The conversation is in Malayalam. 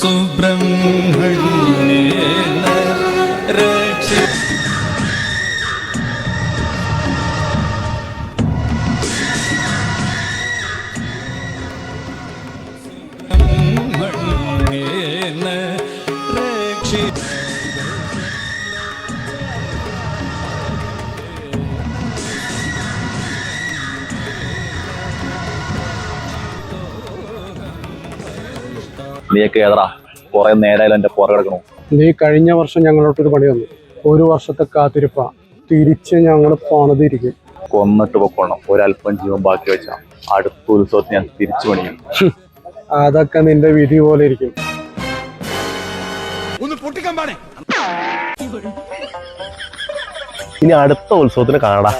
സുബ്രഹ്മണ്യേന രക്ഷ നീയൊക്കെ ഏതാ കുറെ നേരമായാലും എന്റെ പുറകെ കിടക്കണു. നീ കഴിഞ്ഞ വർഷം ഞങ്ങളോട്ടൊരു പണി വന്നു. ഒരു വർഷത്തെ കാത്തിരിപ്പ തിരിച്ച് ഞങ്ങൾ പണിതിരിക്കും. കൊന്നിട്ട് പൊക്കോണം. ഒരല്പം ജീവൻ ബാക്കി വെച്ചാ അടുത്ത ഉത്സവത്തിന് ഞാൻ തിരിച്ചു പണിയും. അതൊക്കെ നിന്റെ വിധി പോലെ ഇരിക്കും. ഇനി അടുത്ത ഉത്സവത്തിന് കാണാം.